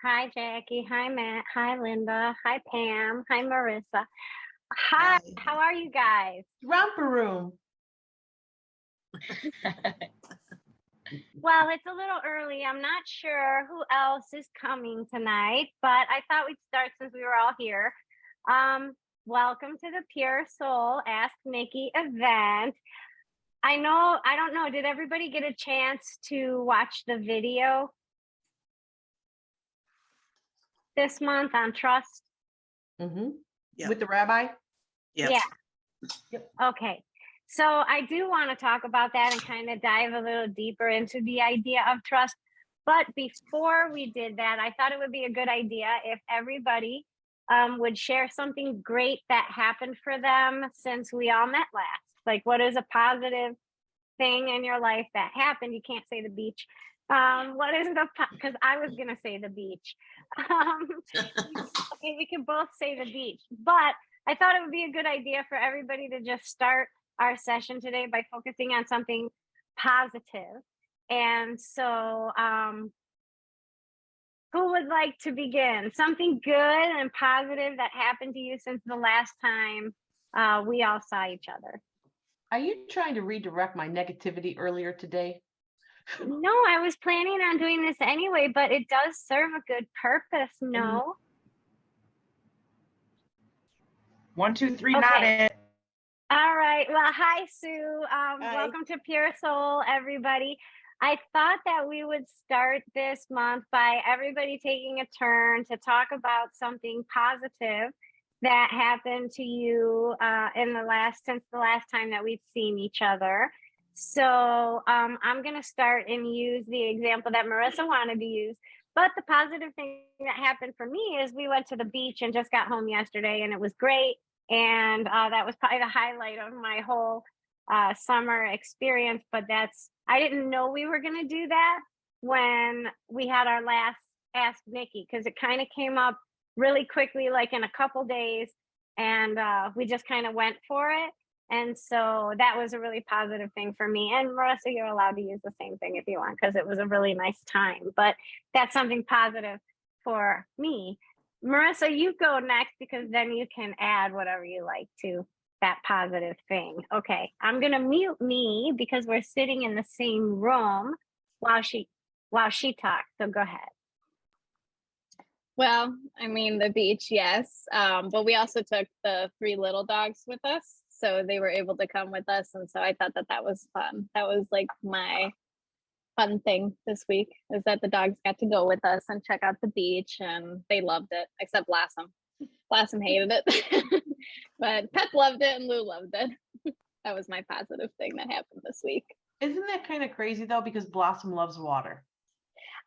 Hi, Jackie. Hi, Matt. Hi, Linda. Hi, Pam. Hi, Marissa. Hi, Hi. how are you guys? Romper room. Well, it's a little early. I'm not sure who else is coming tonight, but I thought we'd start since we were all here. Welcome to the Pure Soul Ask Nikki event. I don't know, did everybody get a chance to watch the video this month on trust? Mm-hmm. Yep. With the rabbi? Yes. Yeah. Yep. Okay. So I do want to talk about that and kind of dive a little deeper into the idea of trust. But before we did that, I thought it would be a good idea if everybody would share something great that happened for them since we all met last. Like, what is a positive thing in your life that happened? You can't say the beach. What is because I was going to say the beach. Okay, we can both say the beach. But I thought it would be a good idea for everybody to just start our session today by focusing on something positive. And so, who would like to begin? Something good and positive that happened to you since the last time we all saw each other. Are you trying to redirect my negativity earlier today? No, I was planning on doing this anyway, but it does serve a good purpose. No. 1, 2, 3, Okay. not it. All right. Well, hi, Sue. Hi. Welcome to Pure Soul, everybody. I thought that we would start this month by everybody taking a turn to talk about something positive that happened to you since the last time that we've seen each other. So I'm going to start and use the example that Marissa wanted to use. But the positive thing that happened for me is we went to the beach and just got home yesterday, and it was great. And that was probably the highlight of my whole summer experience. But I didn't know we were going to do that when we had our last Ask Nikki, because it kind of came up really quickly, like in a couple days. And we just kind of went for it. And so that was a really positive thing for me. And Marissa, you're allowed to use the same thing if you want, because it was a really nice time. But that's something positive for me. Marissa, you go next, because then you can add whatever you like to that positive thing. Okay, I'm going to mute me because we're sitting in the same room while she talks. So go ahead. Well, I mean, the beach, yes. But we also took the 3 little dogs with us. So they were able to come with us. And so I thought that was fun. That was like my fun thing this week, is that the dogs got to go with us and check out the beach, and they loved it, except Blossom. Blossom hated it. But Pep loved it and Lou loved it. That was my positive thing that happened this week. Isn't that kind of crazy though? Because Blossom loves water.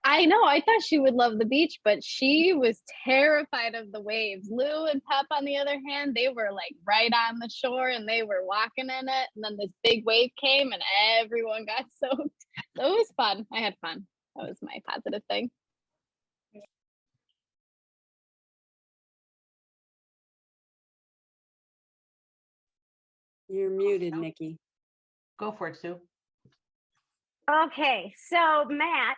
I know, I thought she would love the beach, but she was terrified of the waves. Lou and Pep, on the other hand, they were like right on the shore and they were walking in it. And then this big wave came and everyone got soaked. So it was fun. I had fun. That was my positive thing. You're muted, Nikki. Go for it, Sue. Okay, so Matt,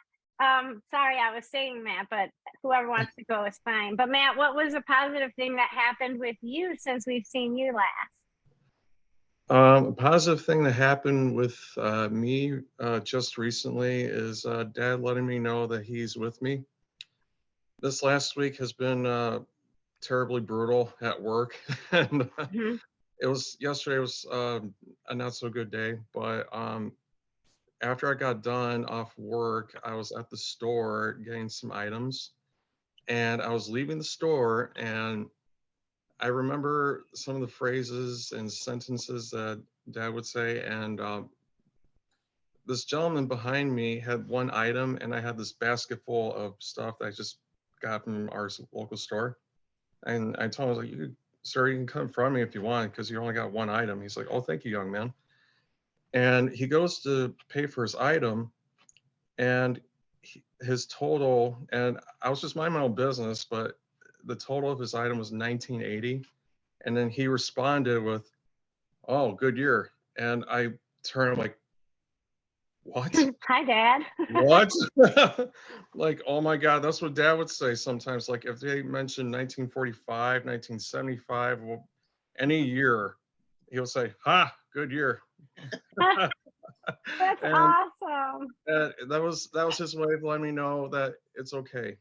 sorry, I was saying Matt, but whoever wants to go is fine. But Matt, what was a positive thing that happened with you since we've seen you last? A positive thing that happened with me just recently is Dad letting me know that he's with me. This last week has been terribly brutal at work, and yesterday was a not so good day. But after I got done off work, I was at the store getting some items, and I was leaving the store, and I remember some of the phrases and sentences that Dad would say, and this gentleman behind me had one item, and I had this basket full of stuff that I just got from our local store. And I told him, I was like, sir, you can come in front of me if you want, because you only got one item. He's like, oh, thank you, young man. And he goes to pay for his item, and his total, and I was just minding my own business, but the total of his item was $19.80. And then he responded with, oh, good year. And I turned like, What? Hi, Dad. What? Like, oh my God, that's what Dad would say sometimes. Like if they mentioned 1945, 1975, well, any year, he'll say, "Ha, good year." That's And awesome. that was his way of letting me know that it's okay.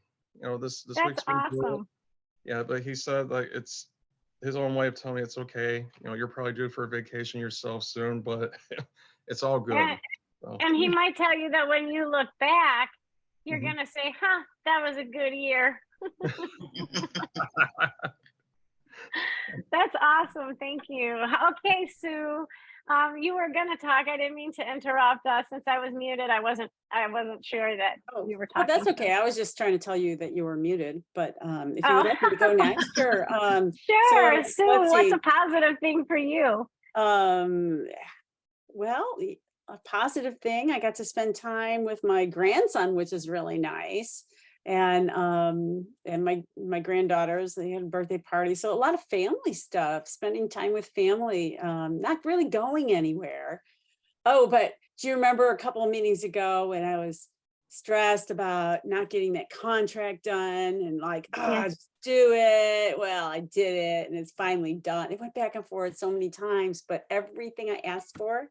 This That's week's been good. awesome. Yeah, but he said like it's his own way of telling me it's okay. You're probably due for a vacation yourself soon, but it's all good. And, So, and he might tell you that when you look back, you're Mhm. going to say, huh, that was a good year. That's awesome. Thank you. Okay, Sue. You were gonna talk. I didn't mean to interrupt. Since I was muted, I wasn't sure that you were Oh, talking. that's okay. I was just trying to tell you that you were muted, but if you Oh. would like me to go next, sure. Sure, So Sue. let's What's see. a positive thing for you? Well, a positive thing, I got to spend time with my grandson, which is really nice. And my granddaughters, they had a birthday party. So a lot of family stuff, spending time with family, not really going anywhere. Oh, but do you remember a couple of meetings ago when I was stressed about not getting that contract done and like, oh, Yeah. just do it. Well, I did it and it's finally done. It went back and forth so many times, but everything I asked for,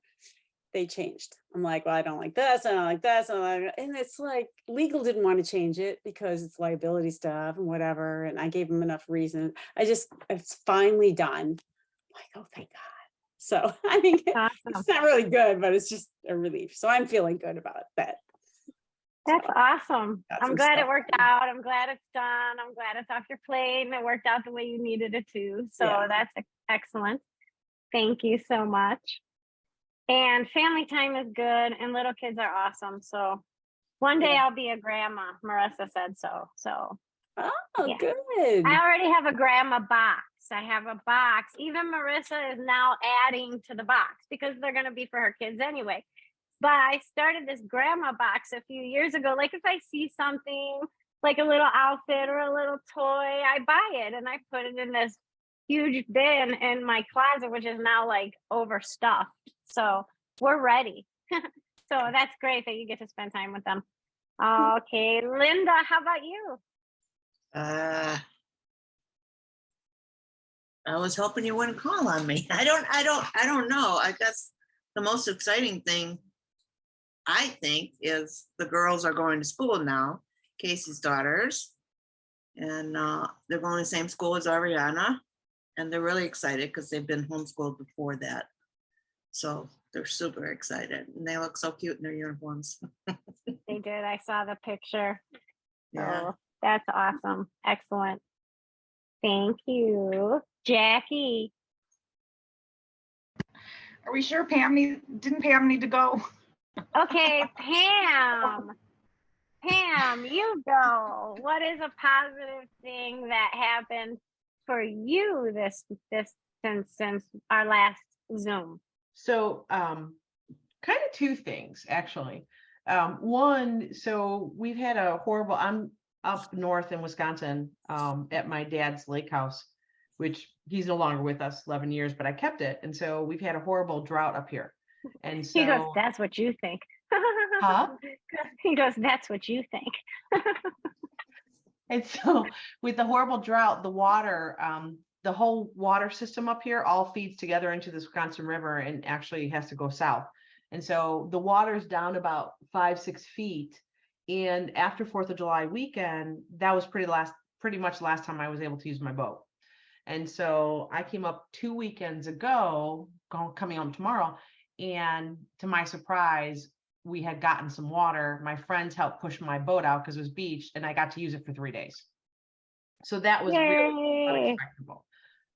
they changed. I'm like, well, I don't like this, I don't like this, and it's like legal didn't want to change it because it's liability stuff and whatever. And I gave them enough reason. It's finally done. I'm like, oh, thank God. So I mean, Awesome. it's not really good, but it's just a relief. So I'm feeling good about that. That's So, awesome. got I'm some glad it stuff worked done. out. I'm glad it's done. I'm glad it's off your plate and it worked out the way you needed it to. So Yeah. that's excellent. Thank you so much. And family time is good and little kids are awesome. So one day Yeah. I'll be a grandma. Marissa said so. So Oh, yeah. good. I already have a grandma box. I have a box. Even Marissa is now adding to the box because they're going to be for her kids anyway. But I started this grandma box a few years ago. Like if I see something like a little outfit or a little toy, I buy it and I put it in this huge bin in my closet, which is now like overstuffed. So we're ready. So that's great that you get to spend time with them. Okay, Linda, how about you? I was hoping you wouldn't call on me. I don't know. I guess the most exciting thing I think is the girls are going to school now, Casey's daughters, and they're going to the same school as Ariana, and they're really excited because they've been homeschooled before that. So they're super excited and they look so cute in their uniforms. They did. I saw the picture. Yeah. So that's awesome. Excellent. Thank you. Jackie. Are we sure didn't Pam need to go? Okay, Pam. Pam, you go. What is a positive thing that happened for you this since our last Zoom? So kind of two things, actually. One, so we've had a horrible, I'm up north in Wisconsin at my dad's lake house, which he's no longer with us 11 years, but I kept it. And so we've had a horrible drought up here. And so He goes, that's what you think. Huh? He goes, that's what you think. And so with the horrible drought, the water, the whole water system up here all feeds together into the Wisconsin River and actually has to go south. And so the water's down about 5-6 feet. And after 4th of July weekend, that was pretty much the last time I was able to use my boat. And so I came up 2 weekends ago, coming home tomorrow. And to my surprise, we had gotten some water. My friends helped push my boat out because it was beached and I got to use it for 3 days. So that was really unexpected.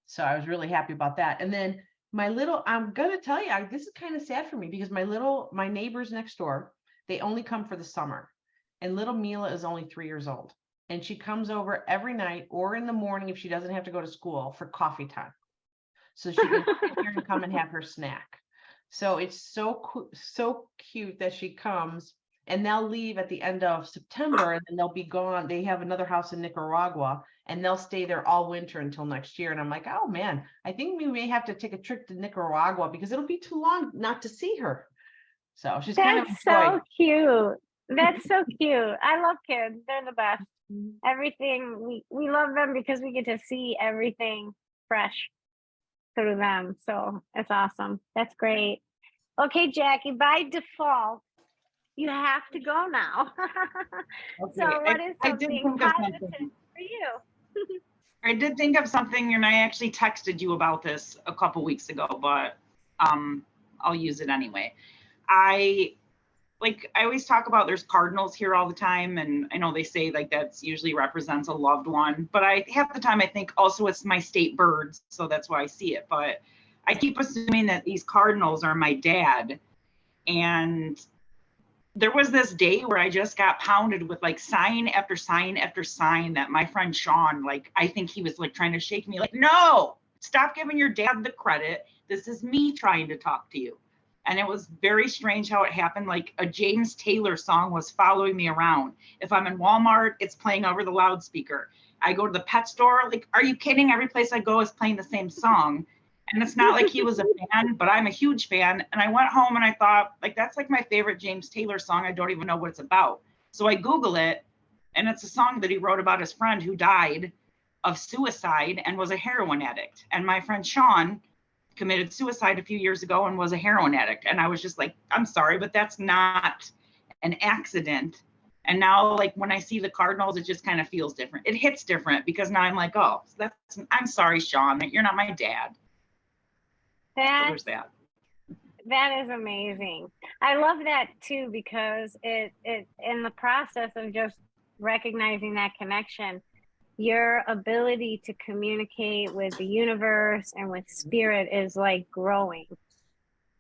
So I was really happy about that. And then I'm going to tell you, this is kind of sad for me because my neighbors next door, they only come for the summer. And little Mila is only 3 years old. And she comes over every night or in the morning if she doesn't have to go to school for coffee time. So she can sit here and come and have her snack. So it's so cute that she comes and they'll leave at the end of September and then they'll be gone. They have another house in Nicaragua and they'll stay there all winter until next year. And I'm like, oh man, I think we may have to take a trip to Nicaragua because it'll be too long not to see her. So she's kind of That's a joy. so cute. That's so cute. I love kids. They're the best. Everything we love them because we get to see everything fresh through them. So it's awesome. That's great. Okay, Jackie, by default, you have to go now. So Okay, what is I did something think of positive something. for you? I did think of something, and I actually texted you about this a couple weeks ago, but I'll use it anyway. I always talk about there's cardinals here all the time, and I know they say like that's usually represents a loved one, but I half the time I think also it's my state birds, so that's why I see it. But I keep assuming that these cardinals are my dad, and there was this day where I just got pounded with like sign after sign after sign that my friend Sean, like, I think he was like trying to shake me, like, no, stop giving your dad the credit. This is me trying to talk to you. And it was very strange how it happened. Like a James Taylor song was following me around. If I'm in Walmart, it's playing over the loudspeaker. I go to the pet store, like, are you kidding? Every place I go is playing the same song. And it's not like he was a fan, but I'm a huge fan. And I went home and I thought, like, that's like my favorite James Taylor song. I don't even know what it's about. So I Google it, and it's a song that he wrote about his friend who died of suicide and was a heroin addict. And my friend Sean committed suicide a few years ago and was a heroin addict. And I was just like, I'm sorry, but that's not an accident. And now, like, when I see the Cardinals, it just kind of feels different. It hits different because now I'm like, oh, I'm sorry, Sean, that you're not my dad. So there's that. That is amazing. I love that too, because it in the process of just recognizing that connection, your ability to communicate with the universe and with spirit is like growing,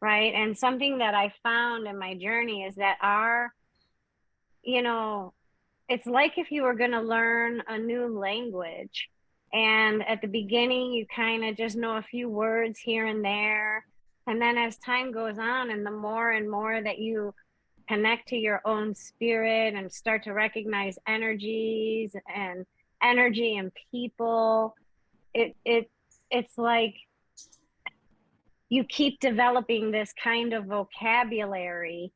right? And something that I found in my journey is that it's like if you were going to learn a new language, and at the beginning you kind of just know a few words here and there, and then as time goes on and the more and more that you connect to your own spirit and start to recognize energies and energy and people, it's like you keep developing this kind of vocabulary,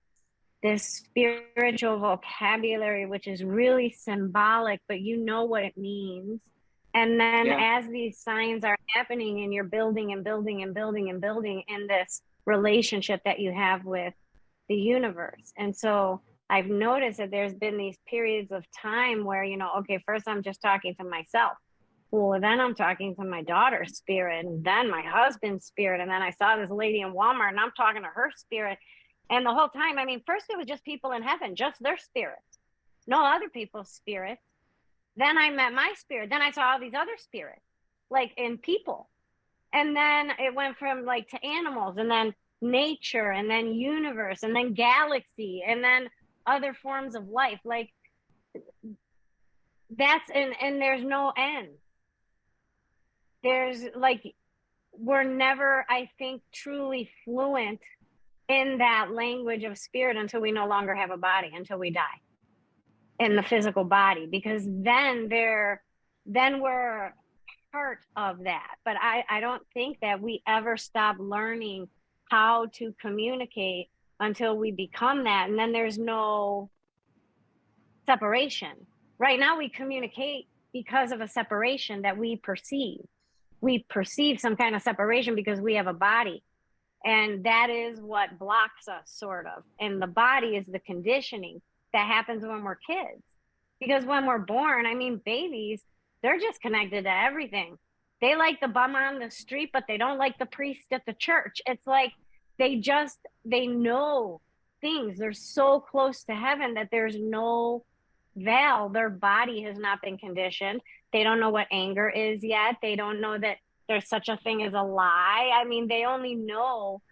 this spiritual vocabulary, which is really symbolic, but you know what it means. And then as these signs are happening and you're building and building and building and building in this relationship that you have with the universe. And so I've noticed that there's been these periods of time where, okay, first I'm just talking to myself. Well, then I'm talking to my daughter's spirit, and then my husband's spirit. And then I saw this lady in Walmart and I'm talking to her spirit. And the whole time, first it was just people in heaven, just their spirits, no other people's spirits. Then I met my spirit. Then I saw all these other spirits, like in people. And then it went from like to animals, and then nature, and then universe, and then galaxy, and then other forms of life. Like and there's no end. There's like, we're never, I think, truly fluent in that language of spirit until we no longer have a body, until we die in the physical body, because then we're part of that. But I don't think that we ever stop learning how to communicate until we become that. And then there's no separation. Right now we communicate because of a separation that we perceive. We perceive some kind of separation because we have a body. And that is what blocks us, sort of. And the body is the conditioning that happens when we're kids. Because when we're born, babies, they're just connected to everything. They like the bum on the street, but they don't like the priest at the church. It's like they know things. They're so close to heaven that there's no veil. Their body has not been conditioned. They don't know what anger is yet. They don't know that there's such a thing as a lie. They only know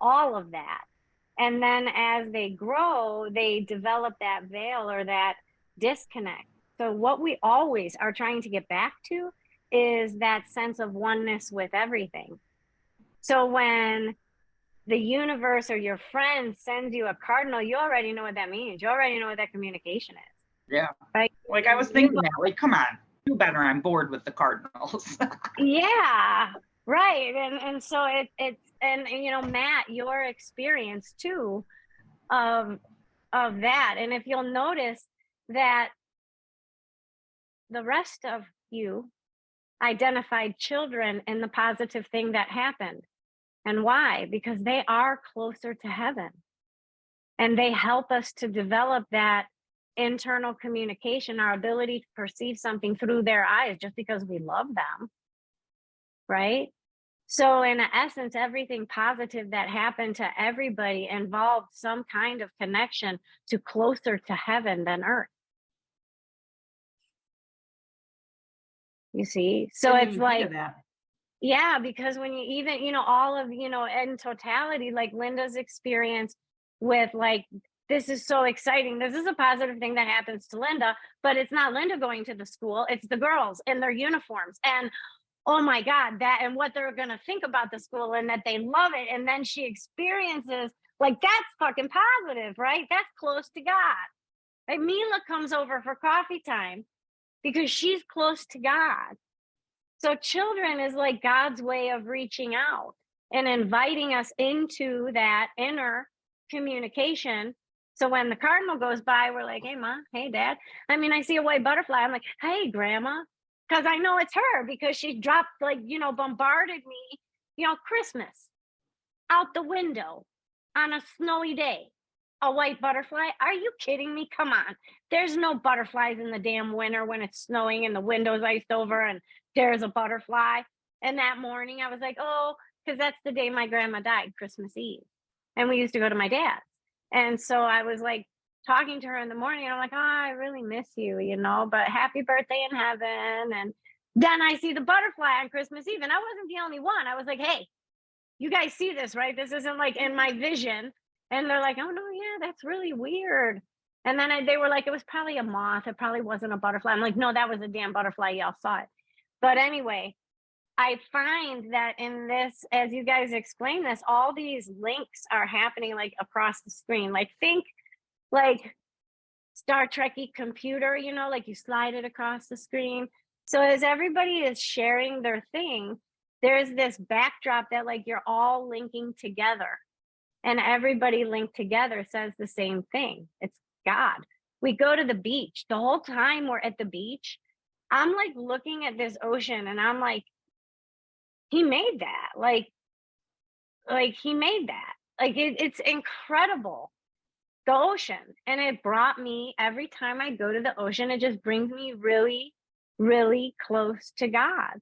all of that. And then as they grow, they develop that veil or that disconnect. So what we always are trying to get back to is that sense of oneness with everything. So when the universe or your friend sends you a cardinal, you already know what that means. You already know what that communication is. Yeah. Right? Like I was thinking that, like, come on, do better. I'm bored with the Cardinals. Yeah. Right. And so it's Matt, your experience too, of that. And if you'll notice that the rest of you identified children in the positive thing that happened. And why? Because they are closer to heaven. And they help us to develop that internal communication, our ability to perceive something through their eyes just because we love them. Right? So in essence, everything positive that happened to everybody involved some kind of connection to closer to heaven than earth. You see? So Didn't it's even think like, of that. yeah, because when you even, all of, in totality, like Linda's experience with like, this is so exciting. This is a positive thing that happens to Linda, but it's not Linda going to the school. It's the girls in their uniforms. And oh my God, that and what they're going to think about the school and that they love it. And then she experiences like, that's fucking positive, right? That's close to God. Like Mila comes over for coffee time because she's close to God. So children is like God's way of reaching out and inviting us into that inner communication. So when the cardinal goes by, we're like, hey, Mom, hey, Dad. I mean, I see a white butterfly. I'm like, hey, Grandma, because I know it's her because she dropped like, bombarded me, Christmas out the window on a snowy day. A white butterfly? Are you kidding me? Come on. There's no butterflies in the damn winter when it's snowing and the window's iced over and there's a butterfly. And that morning I was like, oh, because that's the day my grandma died, Christmas Eve. And we used to go to my dad's. And so I was like talking to her in the morning. And I'm like, oh, I really miss you, but happy birthday in heaven. And then I see the butterfly on Christmas Eve. And I wasn't the only one. I was like, hey, you guys see this, right? This isn't like in my vision. And they're like, oh, no, yeah, that's really weird. And then they were like, it was probably a moth. It probably wasn't a butterfly. I'm like, no, that was a damn butterfly. Y'all saw it. But anyway, I find that in this, as you guys explain this, all these links are happening like across the screen. Like think like Star Trek-y computer, like you slide it across the screen. So as everybody is sharing their thing, there's this backdrop that like you're all linking together. And everybody linked together says the same thing. It's God. We go to the beach. The whole time we're at the beach, I'm like looking at this ocean and I'm like, he made that. Like he made that. Like it's incredible. The ocean. And it brought me, every time I go to the ocean, it just brings me really, really close to God.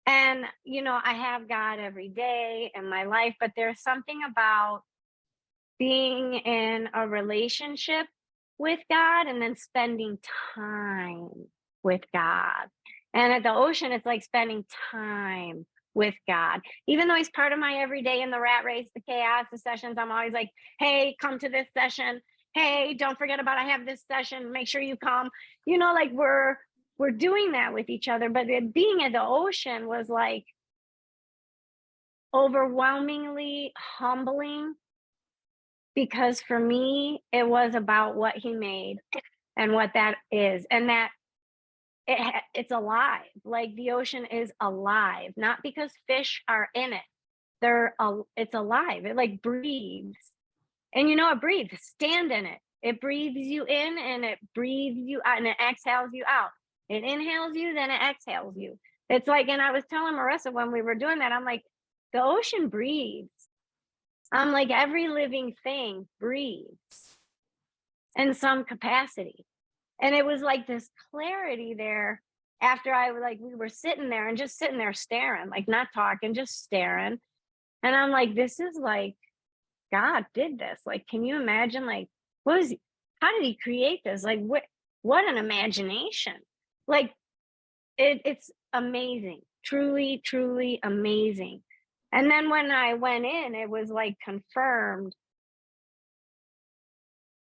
And, I have God every day in my life, but there's something about being in a relationship with God and then spending time with God. And at the ocean, it's like spending time with God. Even though he's part of my everyday in the rat race, the chaos, the sessions, I'm always like, hey, come to this session. Hey, don't forget about I have this session. Make sure you come. Like we're doing that with each other. But being at the ocean was like overwhelmingly humbling, because for me, it was about what he made and what that is, and that it's alive. Like the ocean is alive, not because fish are in it. It's alive. It like breathes, and it breathes. Stand in it. It breathes you in and it breathes you out and it exhales you out. It inhales you, then it exhales you. It's like, and I was telling Marissa when we were doing that, I'm like, the ocean breathes. I'm like, every living thing breathes in some capacity. And it was like this clarity there after we were sitting there and just sitting there staring, like not talking, just staring. And I'm like, this is like, God did this. Like, can you imagine, like, how did he create this? Like, what an imagination. Like, it's amazing, truly, truly amazing. And then when I went in, it was like confirmed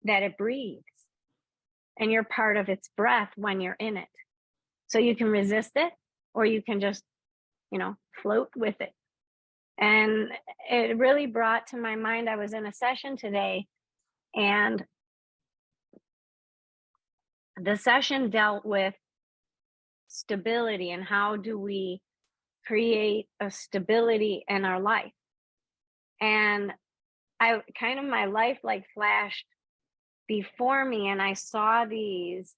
that it breathes and you're part of its breath when you're in it. So you can resist it or you can just, float with it. And it really brought to my mind, I was in a session today and the session dealt with stability and how do we create a stability in our life. And my life like flashed before me, and I saw these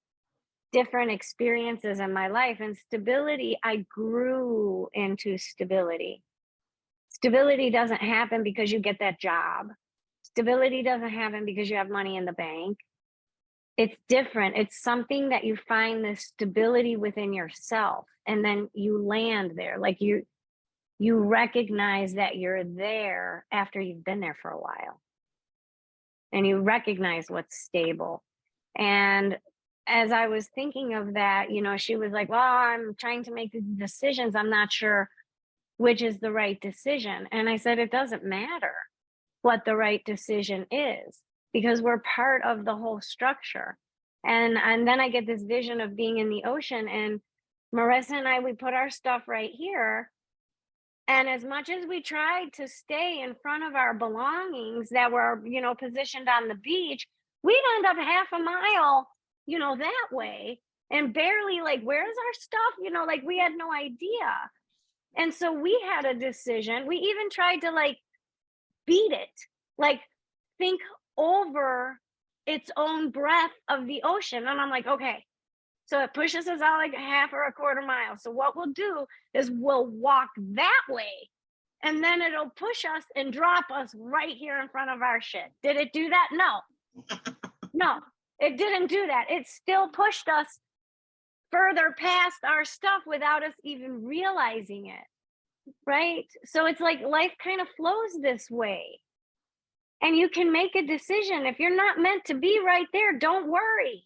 different experiences in my life, and stability, I grew into stability. Stability doesn't happen because you get that job. Stability doesn't happen because you have money in the bank. It's different. It's something that you find this stability within yourself, and then you land there. Like you recognize that you're there after you've been there for a while, and you recognize what's stable. And as I was thinking of that, you know, she was like, well, I'm trying to make these decisions. I'm not sure which is the right decision. And I said, it doesn't matter what the right decision is, because we're part of the whole structure. And then I get this vision of being in the ocean, and Marissa and I, we put our stuff right here. And as much as we tried to stay in front of our belongings that were, you know, positioned on the beach, we'd end up half a mile, you know, that way, and barely like, where's our stuff? You know, like we had no idea. And so we had a decision. We even tried to like beat it, like think over its own breadth of the ocean. And I'm like, okay, so it pushes us out like a half or a quarter mile. So what we'll do is we'll walk that way, and then it'll push us and drop us right here in front of our shit. Did it do that? No. No, it didn't do that. It still pushed us further past our stuff without us even realizing it. Right? So it's like life kind of flows this way. And you can make a decision. If you're not meant to be right there, don't worry.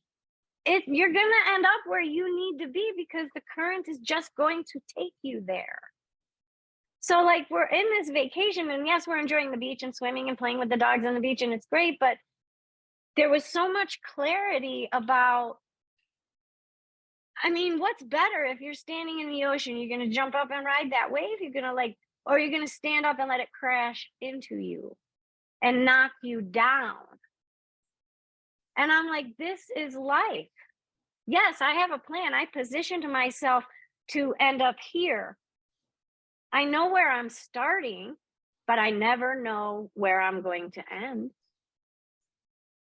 You're going to end up where you need to be, because the current is just going to take you there. So like we're in this vacation, and yes, we're enjoying the beach and swimming and playing with the dogs on the beach, and it's great, but there was so much clarity about, I mean, what's better if you're standing in the ocean? You're going to jump up and ride that wave? You're going to like, or you're going to stand up and let it crash into you and knock you down? And I'm like, this is life. Yes, I have a plan. I positioned myself to end up here. I know where I'm starting, but I never know where I'm going to end.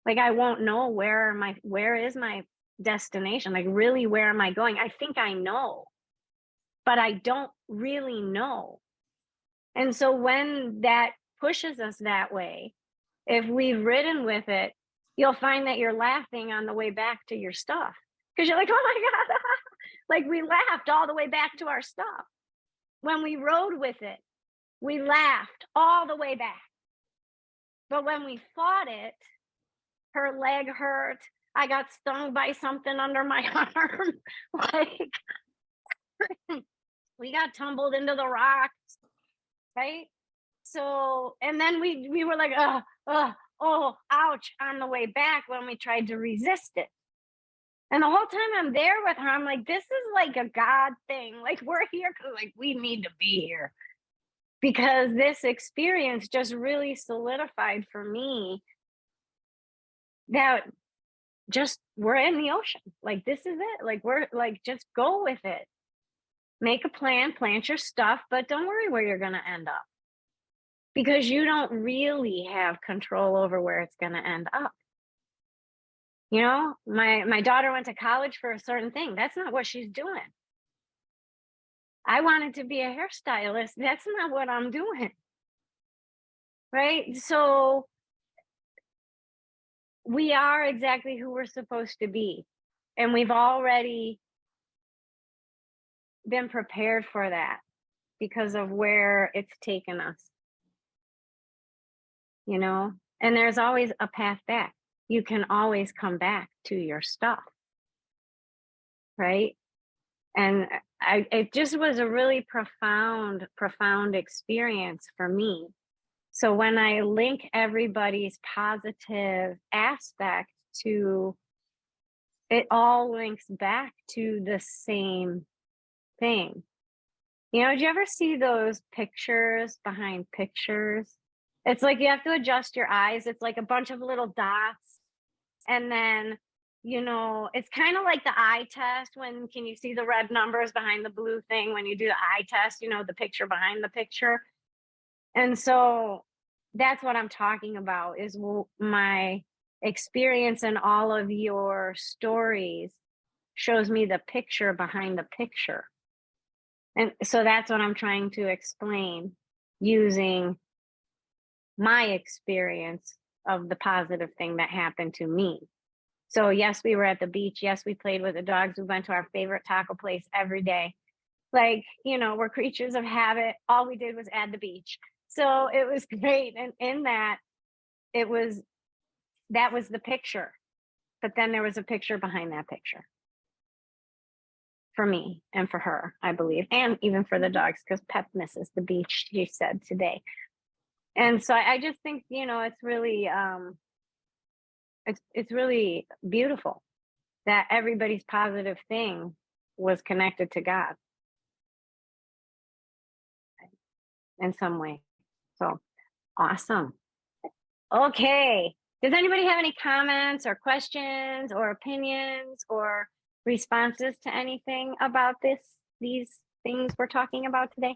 Like I won't know where is my destination? Like really, where am I going? I think I know, but I don't really know. And so when that pushes us that way, if we've ridden with it, you'll find that you're laughing on the way back to your stuff, because you're like, oh my God, like we laughed all the way back to our stuff. When we rode with it, we laughed all the way back. But when we fought it, her leg hurt, I got stung by something under my arm. Like we got tumbled into the rocks, right? So, and then we were like, oh, ouch, on the way back when we tried to resist it. And the whole time I'm there with her, I'm like, this is like a God thing. Like we're here because like we need to be here, because this experience just really solidified for me that just we're in the ocean. Like this is it. Like we're like, just go with it. Make a plan, plant your stuff, but don't worry where you're going to end up, because you don't really have control over where it's going to end up. You know, my daughter went to college for a certain thing. That's not what she's doing. I wanted to be a hairstylist. That's not what I'm doing. Right? So we are exactly who we're supposed to be. And we've already been prepared for that because of where it's taken us. You know, and there's always a path back. You can always come back to your stuff. Right? And it just was a really profound experience for me. So when I link everybody's positive aspect to, it all links back to the same thing. You know, did you ever see those pictures behind pictures? It's like you have to adjust your eyes. It's like a bunch of little dots. And then, you know, it's kind of like the eye test. When can you see the red numbers behind the blue thing? When you do the eye test, you know, the picture behind the picture. And so that's what I'm talking about, is my experience in all of your stories shows me the picture behind the picture. And so that's what I'm trying to explain using my experience of the positive thing that happened to me. So yes, we were at the beach. Yes, we played with the dogs. We went to our favorite taco place every day. Like, you know, we're creatures of habit. All we did was add the beach. So it was great. And in that, that was the picture. But then there was a picture behind that picture for me and for her, I believe, and even for the dogs, because Pep misses the beach, she said today. And so I just think, you know, it's really it's really beautiful that everybody's positive thing was connected to God in some way. So awesome. Okay. Does anybody have any comments or questions or opinions or responses to anything about these things we're talking about today?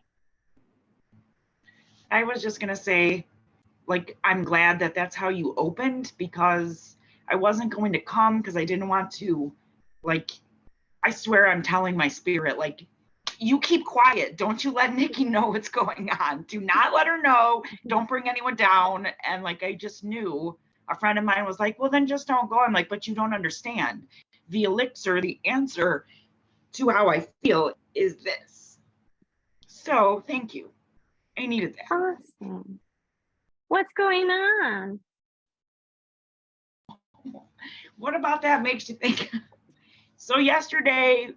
I was just going to say, like, I'm glad that that's how you opened, because I wasn't going to come because I didn't want to, like, I swear I'm telling my spirit, like, you keep quiet. Don't you let Nikki know what's going on. Do not let her know. Don't bring anyone down. And like, I just knew, a friend of mine was like, well, then just don't go. I'm like, but you don't understand. The elixir, the answer to how I feel is this. So thank you. I needed that. Awesome. What's going on? What about that makes you think? So yesterday,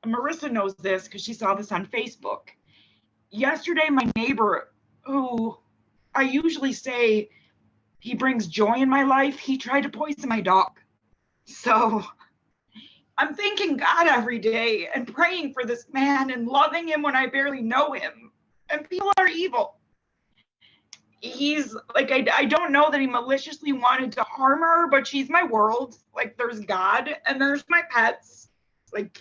Marissa knows this because she saw this on Facebook. Yesterday, my neighbor, who I usually say he brings joy in my life, he tried to poison my dog. So I'm thanking God every day and praying for this man and loving him when I barely know him. And people are evil. He's like, I don't know that he maliciously wanted to harm her, but she's my world. Like, there's God and there's my pets. Like,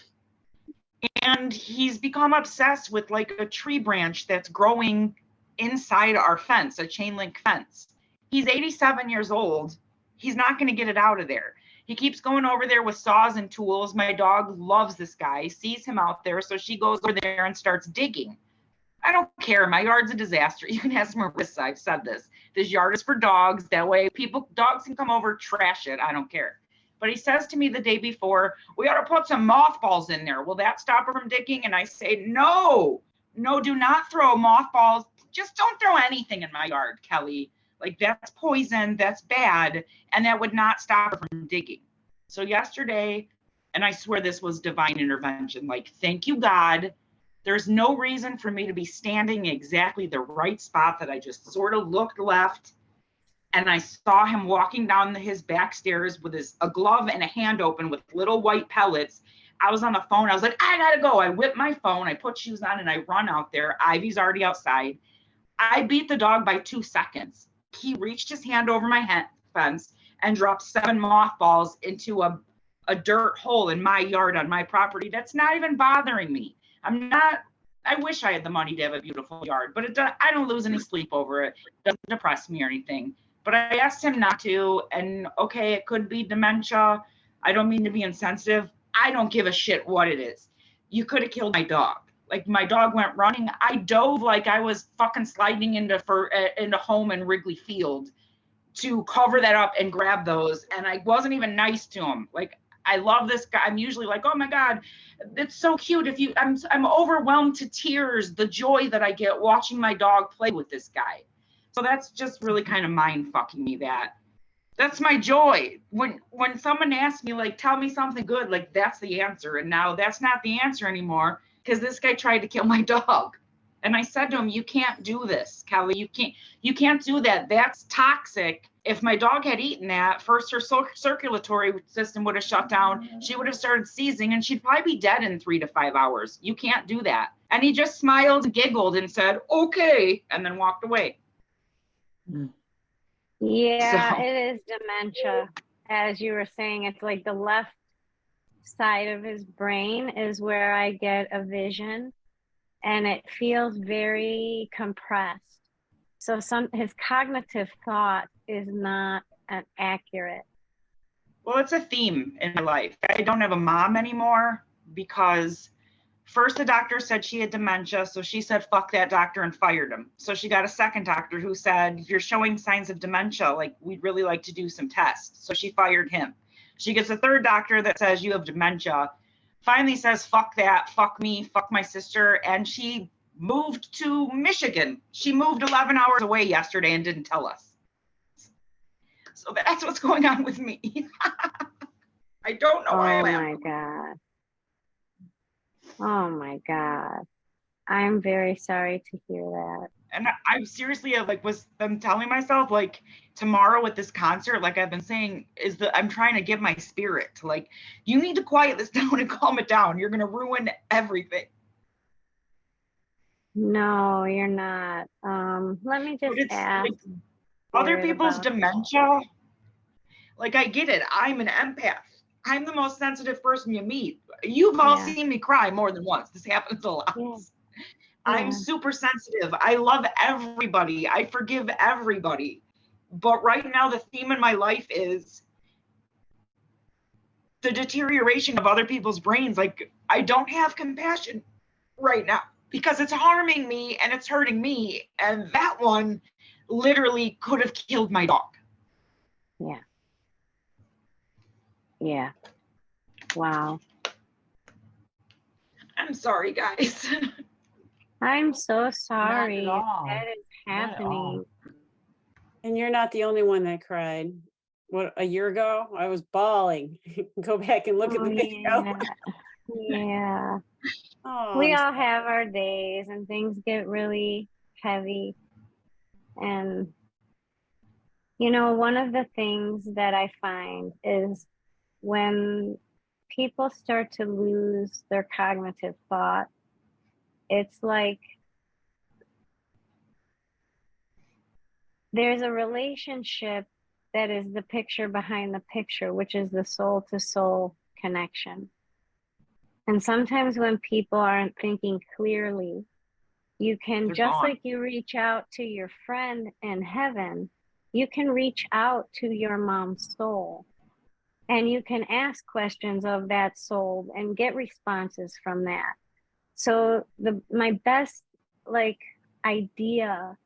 and he's become obsessed with like a tree branch that's growing inside our fence, a chain link fence. He's 87 years old. He's not going to get it out of there. He keeps going over there with saws and tools. My dog loves this guy, sees him out there, so she goes over there and starts digging. I don't care. My yard's a disaster. You can ask Marissa. I've said this. This yard is for dogs. That way dogs can come over, trash it. I don't care. But he says to me the day before, we ought to put some mothballs in there. Will that stop her from digging? And I say, no, do not throw mothballs. Just don't throw anything in my yard, Kelly. Like, that's poison. That's bad. And that would not stop her from digging. So yesterday, and I swear this was divine intervention. Like, thank you, God. There's no reason for me to be standing exactly the right spot that I just sort of looked left. And I saw him walking down his back stairs with a glove and a hand open with little white pellets. I was on the phone. I was like, I gotta go. I whip my phone. I put shoes on and I run out there. Ivy's already outside. I beat the dog by 2 seconds. He reached his hand over my fence and dropped 7 mothballs into a dirt hole in my yard on my property. That's not even bothering me. I wish I had the money to have a beautiful yard, but I don't lose any sleep over it. It doesn't depress me or anything. But I asked him not to, and okay, it could be dementia. I don't mean to be insensitive. I don't give a shit what it is. You could have killed my dog. Like, my dog went running. I dove like I was fucking sliding into home in Wrigley Field to cover that up and grab those. And I wasn't even nice to him. Like, I love this guy. I'm usually like, oh my God, it's so cute. I'm overwhelmed to tears, the joy that I get watching my dog play with this guy. So that's just really kind of mind fucking me. That's my joy. When someone asks me, like, tell me something good, like, that's the answer. And now that's not the answer anymore, because this guy tried to kill my dog. And I said to him, you can't do this, Kelly. You can't do that. That's toxic. If my dog had eaten that, first her circulatory system would have shut down. She would have started seizing, and she'd probably be dead in 3 to 5 hours. You can't do that. And he just smiled, giggled, and said, okay, and then walked away. Yeah, it is dementia. As you were saying, it's like the left side of his brain is where I get a vision, and it feels very compressed. So his cognitive thought is not accurate. Well, it's a theme in my life. I don't have a mom anymore because first the doctor said she had dementia, so she said fuck that doctor and fired him. So she got a second doctor who said, you're showing signs of dementia, like we'd really like to do some tests. So she fired him. She gets a third doctor that says you have dementia, finally says fuck that, fuck me, fuck my sister, and she moved to Michigan. She moved 11 hours away yesterday and didn't tell us. So that's what's going on with me. I don't know where I am. Oh my God. Oh my God. I'm very sorry to hear that. And I seriously I'm telling myself like tomorrow at this concert, like I've been saying, I'm trying to give my spirit to like, you need to quiet this down and calm it down. You're going to ruin everything. No, you're not. Let me just ask. Like, other people's dementia, like I get it. I'm an empath. I'm the most sensitive person you meet. You've all seen me cry more than once. This happens a lot. Yeah. I'm super sensitive. I love everybody. I forgive everybody. But right now, the theme in my life is the deterioration of other people's brains. Like, I don't have compassion right now because it's harming me and it's hurting me. And that one literally could have killed my dog. Yeah. Yeah. Wow. I'm sorry, guys. I'm so sorry all. that is Not at all. happening. And you're not the only one that cried. What, a year ago? I was bawling. Go back and look at the video. Yeah. Oh, We I'm all have our days and things get really heavy. And, you know, one of the things that I find is when people start to lose their cognitive thought, it's like there's a relationship that is the picture behind the picture, which is the soul to soul connection. And sometimes when people aren't thinking clearly, you can, They're just gone. like you reach out to your friend in heaven, you can reach out to your mom's soul and you can ask questions of that soul and get responses from that. So my best idea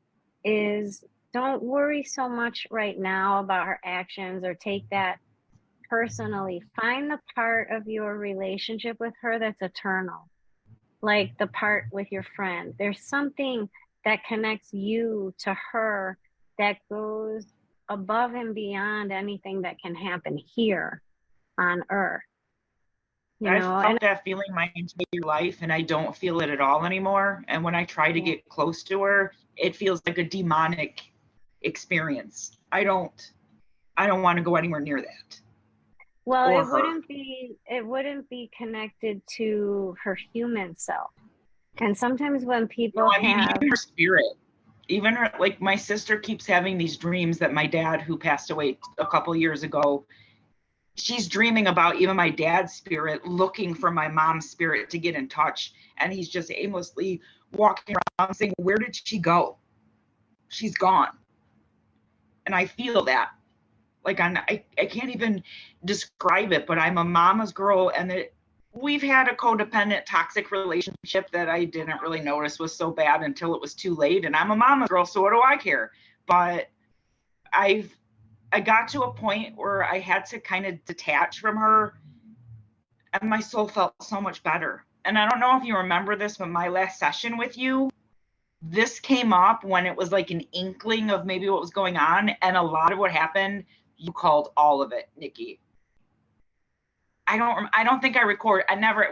is don't worry so much right now about her actions or take that personally. Find the part of your relationship with her that's eternal, like the part with your friend. There's something that connects you to her that goes above and beyond anything that can happen here on earth. I've felt that feeling my entire life and I don't feel it at all anymore. And when I try to get close to her, it feels like a demonic experience. I don't want to go anywhere near that. Well, it wouldn't be connected to her human self. And sometimes when people even her spirit, even her, like my sister keeps having these dreams that my dad, who passed away a couple years ago, she's dreaming about even my dad's spirit looking for my mom's spirit to get in touch. And he's just aimlessly walking around saying, where did she go? She's gone. And I feel that. Like I can't even describe it, but I'm a mama's girl, and we've had a codependent, toxic relationship that I didn't really notice was so bad until it was too late. And I'm a mama's girl, so what do I care? But I got to a point where I had to kind of detach from her, and my soul felt so much better. And I don't know if you remember this, but my last session with you, this came up when it was like an inkling of maybe what was going on, and a lot of what happened, you called all of it, Nikki. I don't think I record.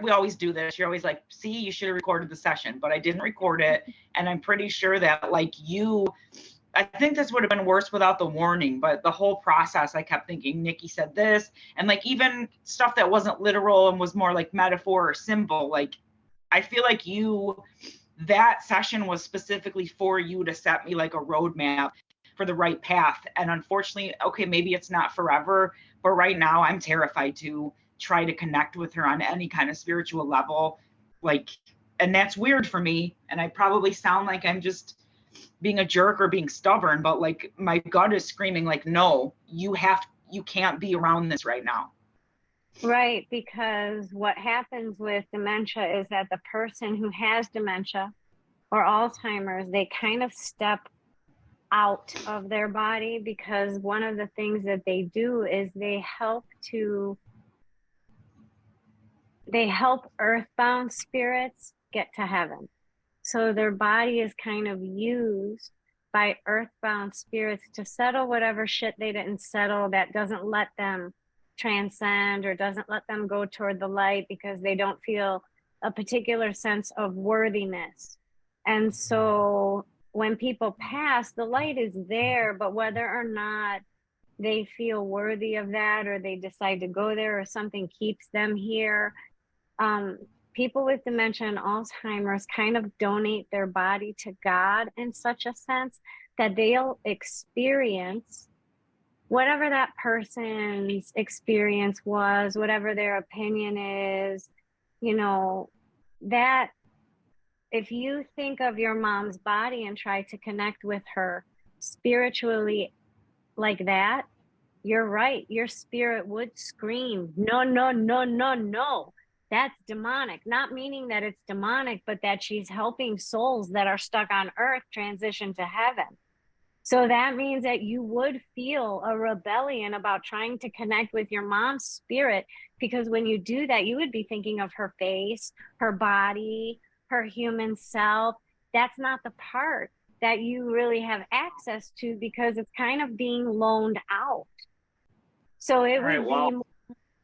We always do this. You're always like, see, you should have recorded the session, but I didn't record it. And I'm pretty sure that I think this would have been worse without the warning, but the whole process, I kept thinking, Nikki said this, and like even stuff that wasn't literal and was more like metaphor or symbol. Like, I feel like that session was specifically for you to set me like a roadmap for the right path. And unfortunately, okay, maybe it's not forever, but right now I'm terrified to try to connect with her on any kind of spiritual level. And that's weird for me. And I probably sound like I'm just being a jerk or being stubborn, but like my gut is screaming like, no, you can't be around this right now. Right, because what happens with dementia is that the person who has dementia or Alzheimer's, they kind of step out of their body, because one of the things that they do is they help earthbound spirits get to heaven. So their body is kind of used by earthbound spirits to settle whatever shit they didn't settle, that doesn't let them transcend or doesn't let them go toward the light, because they don't feel a particular sense of worthiness. And so when people pass, the light is there, but whether or not they feel worthy of that, or they decide to go there, or something keeps them here, people with dementia and Alzheimer's kind of donate their body to God in such a sense that they'll experience whatever that person's experience was, whatever their opinion is, you know, that if you think of your mom's body and try to connect with her spiritually like that, you're right. Your spirit would scream, no, no, no, no, no. That's demonic. Not meaning that it's demonic, but that she's helping souls that are stuck on earth transition to heaven. So that means that you would feel a rebellion about trying to connect with your mom's spirit, because when you do that, you would be thinking of her face, her body, her human self. That's not the part that you really have access to, because it's kind of being loaned out. So it would be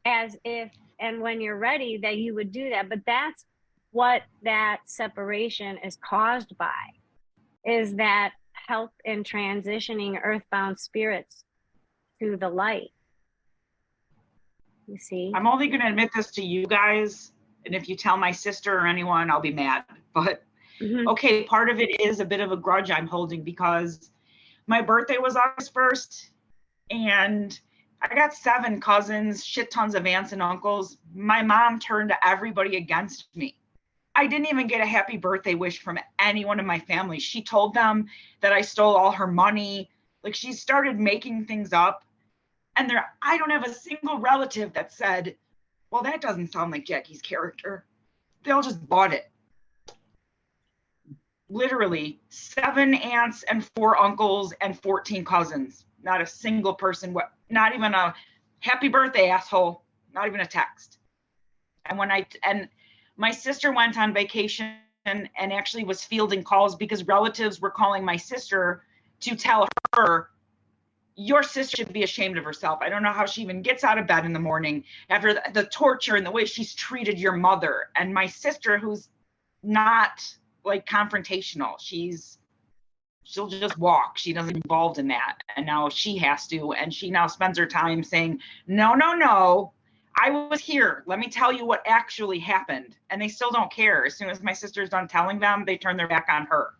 as if, and when you're ready, that you would do that. But that's what that separation is caused by, is that help in transitioning earthbound spirits to the light. You see? I'm only going to admit this to you guys, and if you tell my sister or anyone, I'll be mad. But okay, part of it is a bit of a grudge I'm holding, because my birthday was August 1st, and I got 7 cousins, shit tons of aunts and uncles. My mom turned everybody against me. I didn't even get a happy birthday wish from anyone in my family. She told them that I stole all her money. Like, she started making things up. And I don't have a single relative that said, well, that doesn't sound like Jackie's character. They all just bought it. Literally 7 aunts and 4 uncles and 14 cousins. Not a single person, not even a happy birthday, asshole, not even a text. And my sister went on vacation and actually was fielding calls, because relatives were calling my sister to tell her, your sister should be ashamed of herself. I don't know how she even gets out of bed in the morning after the torture and the way she's treated your mother. And my sister, who's not like confrontational, she'll just walk. She doesn't get involved in that. And now she has to, and she now spends her time saying, no, no, no, I was here. Let me tell you what actually happened. And they still don't care. As soon as my sister's done telling them, they turn their back on her.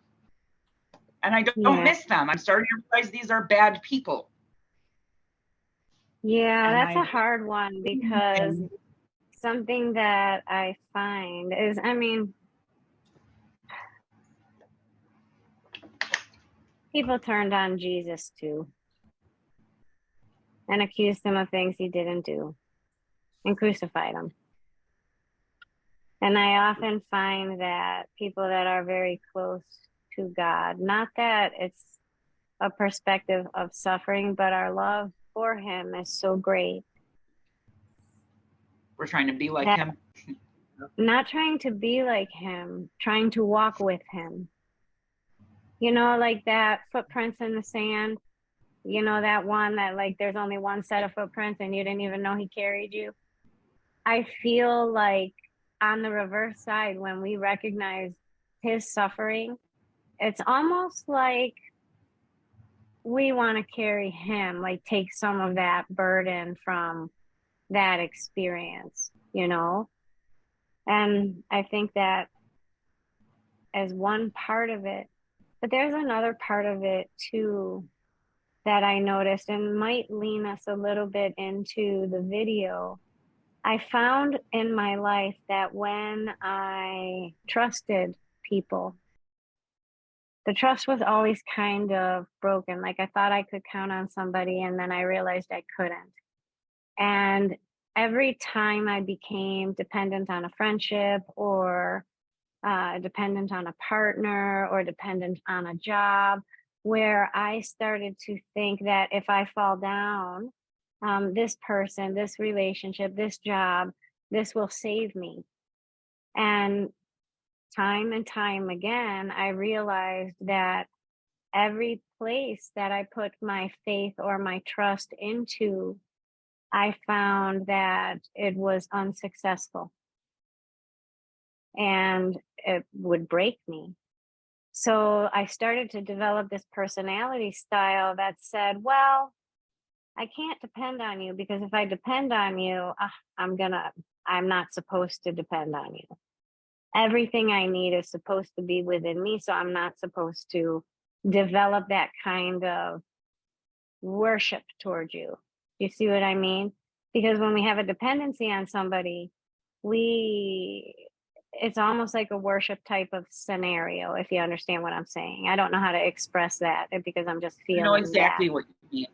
And I don't miss them. I'm starting to realize these are bad people. Yeah, that's a hard one, because something that I find is, I mean, people turned on Jesus too, and accused him of things he didn't do, and crucified him. And I often find that people that are very close to God, not that it's a perspective of suffering, but our love for him is so great. We're trying to be like him. Not trying to be like him, trying to walk with him. You know, like that footprints in the sand, you know, that one that like there's only one set of footprints and you didn't even know he carried you. I feel like on the reverse side, when we recognize his suffering, it's almost like we want to carry him, like take some of that burden from that experience, you know? And I think that as one part of it, but there's another part of it too that I noticed, and might lean us a little bit into the video. I found in my life that when I trusted people, the trust was always kind of broken. Like I thought I could count on somebody, and then I realized I couldn't. And every time I became dependent on a friendship, or dependent on a partner, or dependent on a job, where I started to think that if I fall down, this person, this relationship, this job, this will save me. And time again, I realized that every place that I put my faith or my trust into, I found that it was unsuccessful and it would break me. So I started to develop this personality style that said, well, I can't depend on you, because if I depend on you, I'm not supposed to depend on you. Everything I need is supposed to be within me. So I'm not supposed to develop that kind of worship towards you. You see what I mean? Because when we have a dependency on somebody, it's almost like a worship type of scenario, if you understand what I'm saying. I don't know how to express that because I'm just feeling I know exactly that. what you mean.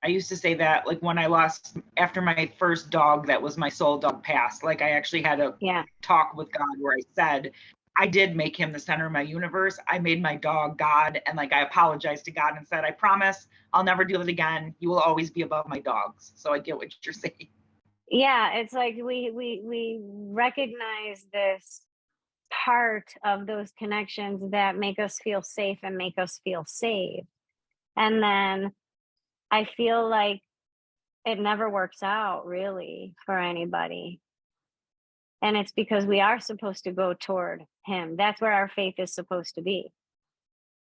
I used to say that, like when I lost, after my first dog, that was my soul dog, passed. Like I actually had a talk with God where I said, I did make him the center of my universe. I made my dog God. And like, I apologized to God and said, I promise I'll never do it again. You will always be above my dogs. So I get what you're saying. Yeah, it's like we recognize this part of those connections that make us feel safe and make us feel saved. And then I feel like it never works out really for anybody. And it's because we are supposed to go toward him. That's where our faith is supposed to be.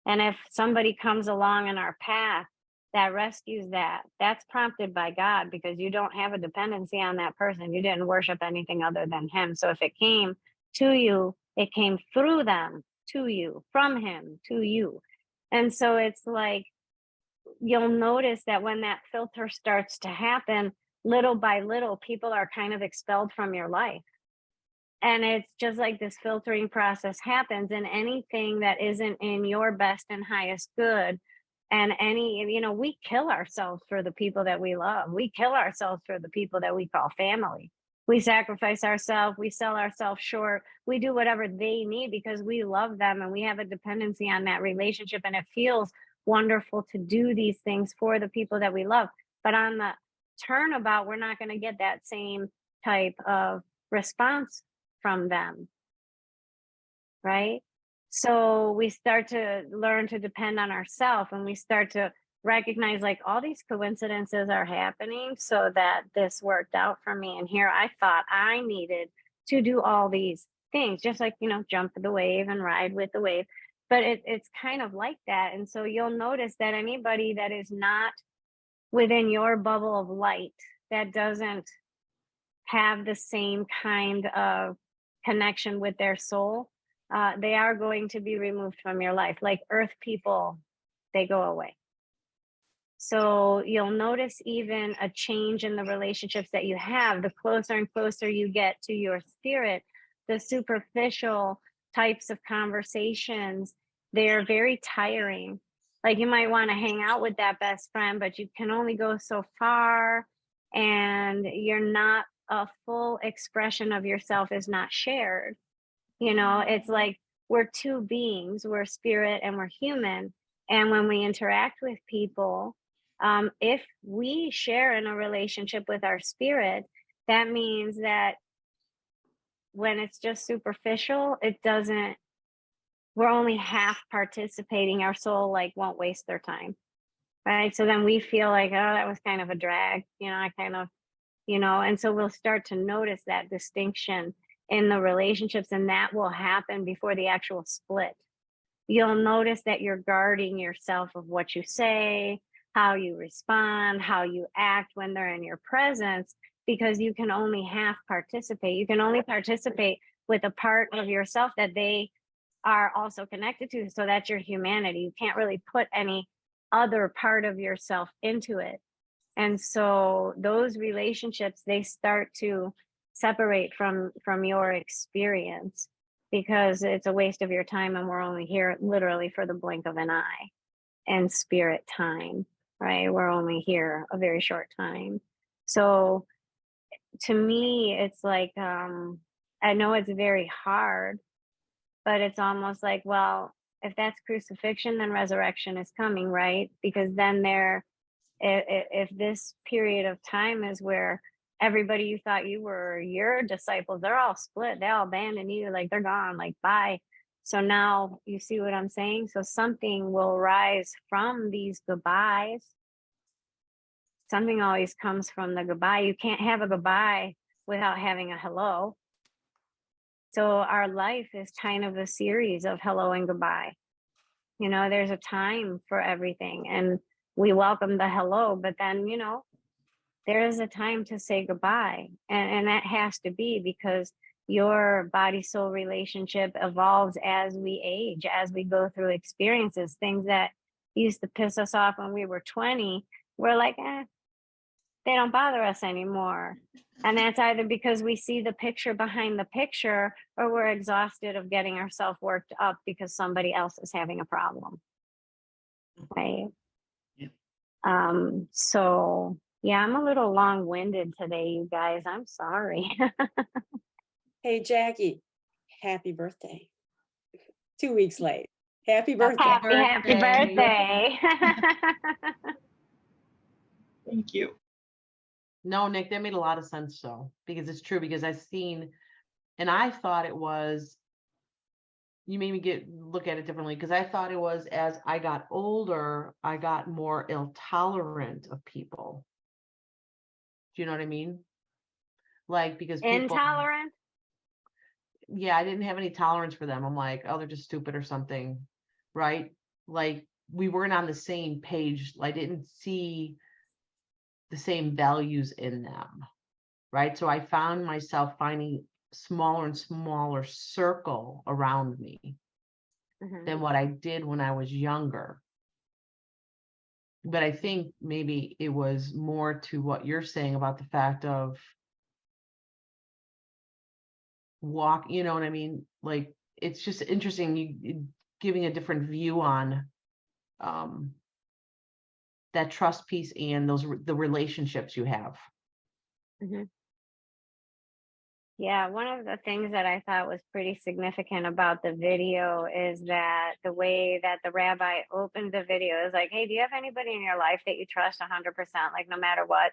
And if somebody comes along in our path that rescues that, that's prompted by God, because you don't have a dependency on that person. You didn't worship anything other than him. So if it came to you, it came through them to you, from him to you. And so it's like, you'll notice that when that filter starts to happen, little by little, people are kind of expelled from your life. And it's just like this filtering process happens, and anything that isn't in your best and highest good, and we kill ourselves for the people that we love. We kill ourselves for the people that we call family. We sacrifice ourselves, we sell ourselves short, we do whatever they need because we love them and we have a dependency on that relationship. And it feels wonderful to do these things for the people that we love. But on the turnabout, we're not going to get that same type of response from them, right? So we start to learn to depend on ourselves, and we start to recognize like all these coincidences are happening so that this worked out for me. And here I thought I needed to do all these things, just like, jump the wave and ride with the wave. But it's kind of like that. And so you'll notice that anybody that is not within your bubble of light, that doesn't have the same kind of connection with their soul, they are going to be removed from your life. Like earth people, they go away. So you'll notice even a change in the relationships that you have. The closer and closer you get to your spirit, the superficial types of conversations, they're very tiring. Like you might want to hang out with that best friend, but you can only go so far, and you're not, a full expression of yourself is not shared. It's like we're two beings, we're spirit and we're human. And when we interact with people, if we share in a relationship with our spirit, that means that when it's just superficial, we're only half participating. Our soul won't waste their time. Right. So then we feel like, oh, that was kind of a drag, and so we'll start to notice that distinction in the relationships, and that will happen before the actual split. You'll notice that you're guarding yourself of what you say, how you respond, how you act when they're in your presence, because you can only half participate. You can only participate with a part of yourself that they are also connected to. So that's your humanity. You can't really put any other part of yourself into it. And so those relationships, they start to separate from your experience, because it's a waste of your time and we're only here literally for the blink of an eye and spirit time, right? We're only here a very short time. So to me, it's like, I know it's very hard, but it's almost like, well, if that's crucifixion, then resurrection is coming, right? Because then if this period of time is where everybody you thought you were your disciples, they're all split, they all abandon you, like they're gone, like bye. So now you see what I'm saying? So something will rise from these goodbyes. Something always comes from the goodbye. You can't have a goodbye without having a hello. So our life is kind of a series of hello and goodbye. You know, there's a time for everything, and we welcome the hello, but then, you know, there is a time to say goodbye. And that has to be because your body soul relationship evolves as we age, as we go through experiences. Things that used to piss us off when we were 20, we're like, they don't bother us anymore. And that's either because we see the picture behind the picture, or we're exhausted of getting ourselves worked up because somebody else is having a problem. Right. So yeah, I'm a little long-winded today, you guys. I'm sorry. Hey, Jackie, happy birthday. 2 weeks late. Happy birthday. Happy birthday. Thank you. No, Nick, that made a lot of sense though, because it's true, because I've seen, and I thought it was, you made me look at it differently, because I thought it was, as I got older, I got more intolerant of people. Do you know what I mean? Like, because people, Intolerant? yeah, I didn't have any tolerance for them. I'm like, oh, they're just stupid or something, right? Like, we weren't on the same page. I didn't see the same values in them, right? So I found myself finding smaller and smaller circle around me than what I did when I was younger. But I think maybe it was more to what you're saying about the fact of walk, you know what I mean? Like, it's just interesting, you giving a different view on that trust piece and the relationships you have. Yeah, one of the things that I thought was pretty significant about the video is that the way that the rabbi opened the video is like, hey, do you have anybody in your life that you trust 100%? Like, no matter what,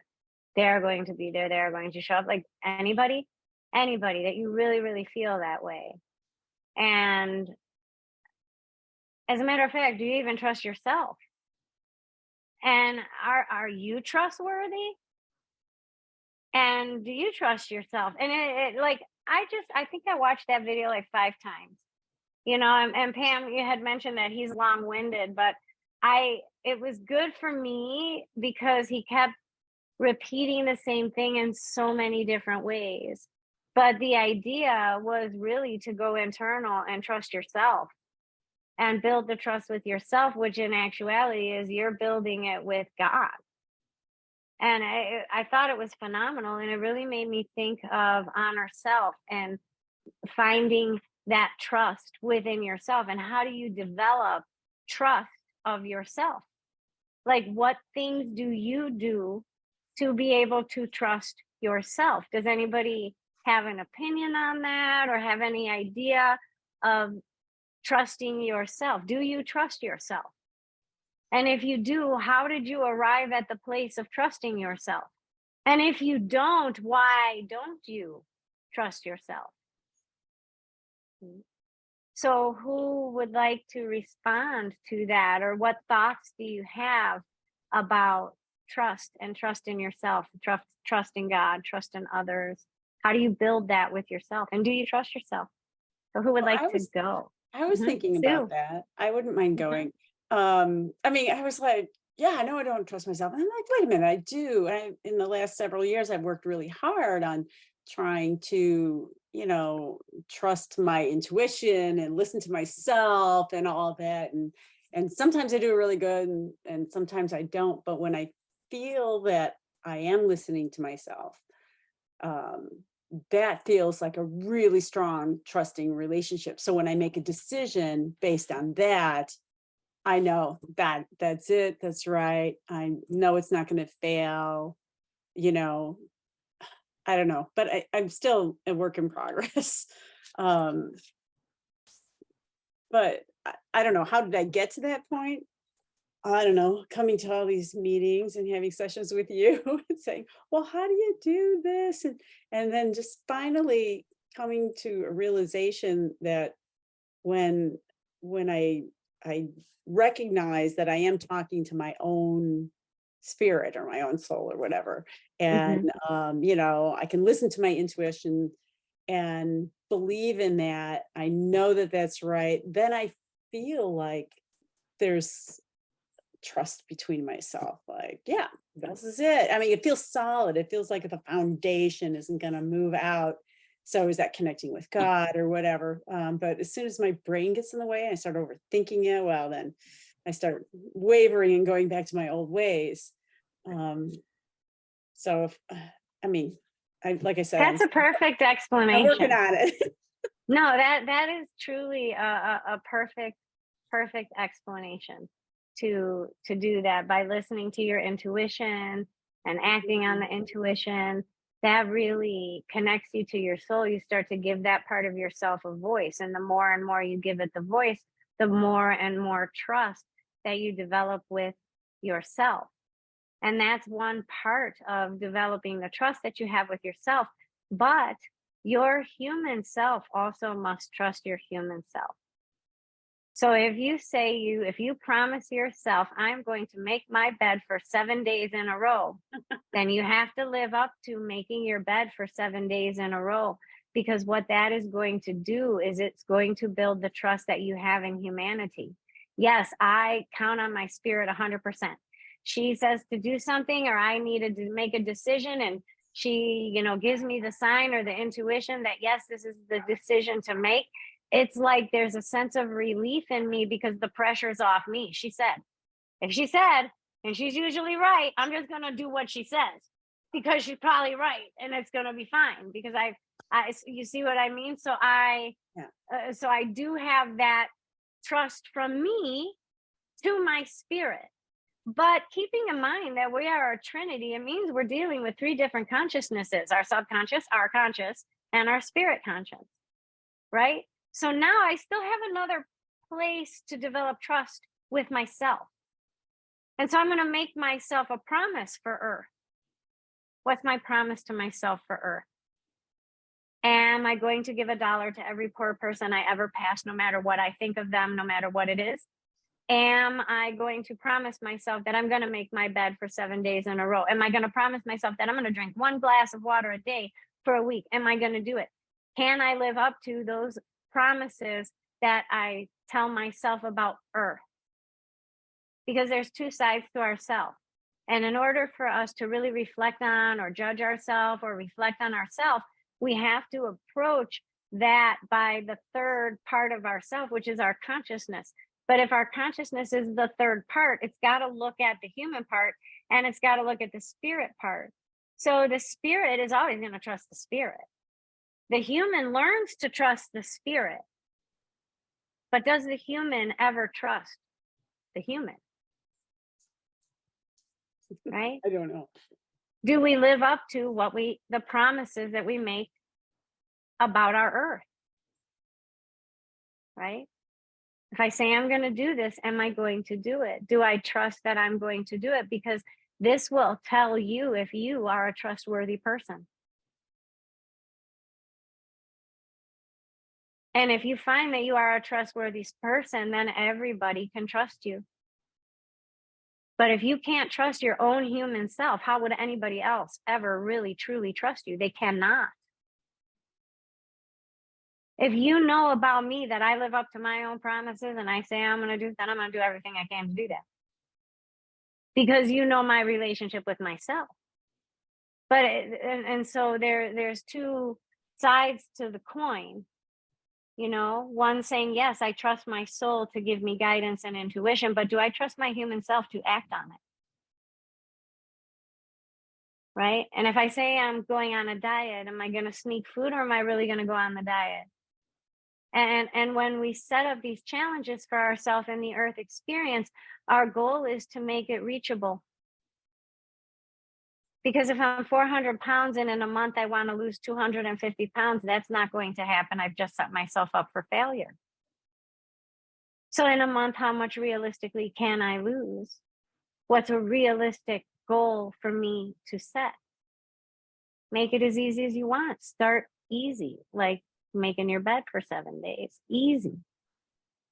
they're going to be there, they're going to show up. Like, anybody that you really, really feel that way. And as a matter of fact, do you even trust yourself? And are you trustworthy? And do you trust yourself? And I think I watched that video like 5 times, you know, and Pam, you had mentioned that he's long-winded, but it was good for me because he kept repeating the same thing in so many different ways. But the idea was really to go internal and trust yourself and build the trust with yourself, which in actuality is you're building it with God. And I thought it was phenomenal. And it really made me think of honor self and finding that trust within yourself. And how do you develop trust of yourself? Like, what things do you do to be able to trust yourself? Does anybody have an opinion on that, or have any idea of trusting yourself? Do you trust yourself? And if you do, how did you arrive at the place of trusting yourself? And if you don't, why don't you trust yourself? So who would like to respond to that? Or what thoughts do you have about trust and trust in yourself, trust in God, trust in others? How do you build that with yourself? And do you trust yourself? So who would like to go? I was thinking about that. I wouldn't mind going. I mean, I was like, yeah, I know I don't trust myself. And I'm like, wait a minute, I do. In the last several years, I've worked really hard on trying to, you know, trust my intuition and listen to myself and all that. And sometimes I do really good and sometimes I don't. But when I feel that I am listening to myself, that feels like a really strong, trusting relationship. So when I make a decision based on that, I know that that's it. That's right. I know it's not going to fail. You know, I don't know, but I'm still a work in progress. um, but I don't know. How did I get to that point? I don't know, coming to all these meetings and having sessions with you and saying, well, how do you do this? And then just finally coming to a realization that when I recognize that I am talking to my own spirit or my own soul or whatever, and you know, I can listen to my intuition and believe in that, I know that that's right, then I feel like there's trust between myself, like, yeah, this is it. I mean, it feels solid, it feels like the foundation isn't going to move out. So is that connecting with God or whatever? But as soon as my brain gets in the way, I start overthinking it, well, then I start wavering and going back to my old ways. So if, I mean, like I said, That's a perfect I'm explanation. working on it. No, that is truly a perfect explanation to do that by listening to your intuition and acting on the intuition. That really connects you to your soul. You start to give that part of yourself a voice, and the more and more you give it the voice, the more and more trust that you develop with yourself. And that's one part of developing the trust that you have with yourself. But your human self also must trust your human self. So if you promise yourself, I'm going to make my bed for 7 days in a row, then you have to live up to making your bed for 7 days in a row. Because what that is going to do is it's going to build the trust that you have in humanity. Yes, I count on my spirit 100%. She says to do something, or I needed to make a decision, and she, gives me the sign or the intuition that, yes, this is the decision to make. It's like there's a sense of relief in me because the pressure's off me. If she said, and she's usually right, I'm just going to do what she says because she's probably right. And it's going to be fine because you see what I mean? So so I do have that trust from me to my spirit. But keeping in mind that we are a trinity, it means we're dealing with 3 different consciousnesses: our subconscious, our conscious, and our spirit conscious, right? So now I still have another place to develop trust with myself. And so I'm going to make myself a promise for Earth. What's my promise to myself for Earth? Am I going to give $1 to every poor person I ever pass, no matter what I think of them, no matter what it is? Am I going to promise myself that I'm going to make my bed for 7 days in a row? Am I going to promise myself that I'm going to drink 1 glass of water a day for a week? Am I going to do it? Can I live up to those promises that I tell myself about Earth? Because there's 2 sides to ourselves. And in order for us to really reflect on or judge ourselves or reflect on ourselves, we have to approach that by the 3rd part of ourself, which is our consciousness. But if our consciousness is the 3rd part, it's got to look at the human part and it's got to look at the spirit part. So the spirit is always going to trust the spirit. The human learns to trust the spirit. But does the human ever trust the human? Right? I don't know. Do we live up to the promises that we make about our Earth? Right? If I say I'm going to do this, am I going to do it? Do I trust that I'm going to do it? Because this will tell you if you are a trustworthy person. And if you find that you are a trustworthy person, then everybody can trust you. But if you can't trust your own human self, how would anybody else ever really, truly trust you? They cannot. If you know about me that I live up to my own promises and I say I'm going to do, then I'm going to do everything I can to do that. Because you know my relationship with myself. But and so there's 2 sides to the coin. One saying, yes, I trust my soul to give me guidance and intuition, but do I trust my human self to act on it? right? And if I say I'm going on a diet, am I going to sneak food or am I really going to go on the diet? And when we set up these challenges for ourselves in the earth experience, our goal is to make it reachable. Because if I'm 400 pounds and in a month I want to lose 250 pounds, that's not going to happen. I've just set myself up for failure. So in a month, how much realistically can I lose? What's a realistic goal for me to set? Make it as easy as you want. Start easy, like making your bed for 7 days. Easy.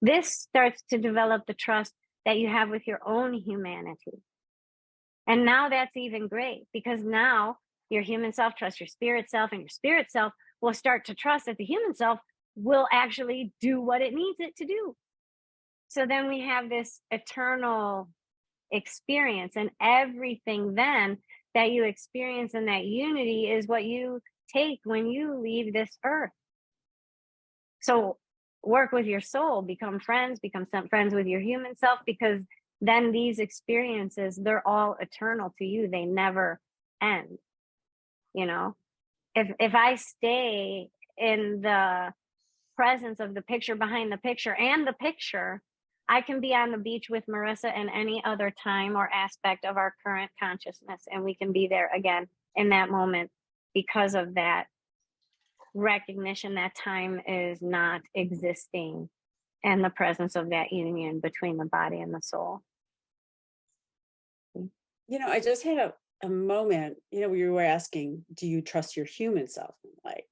This starts to develop the trust that you have with your own humanity. And now that's even great, because now your human self trusts your spirit self, and your spirit self will start to trust that the human self will actually do what it needs it to do. So then we have this eternal experience, and everything then that you experience in that unity is what you take when you leave this earth. So work with your soul, become friends with your human self, because then these experiences, they're all eternal to you. They never end. You know, if I stay in the presence of the picture behind the picture and the picture, I can be on the beach with Marissa in any other time or aspect of our current consciousness, and we can be there again in that moment because of that recognition that time is not existing, and the presence of that union between the body and the soul. You know, I just had a moment, you know, where you were asking, do you trust your human self? I'm like,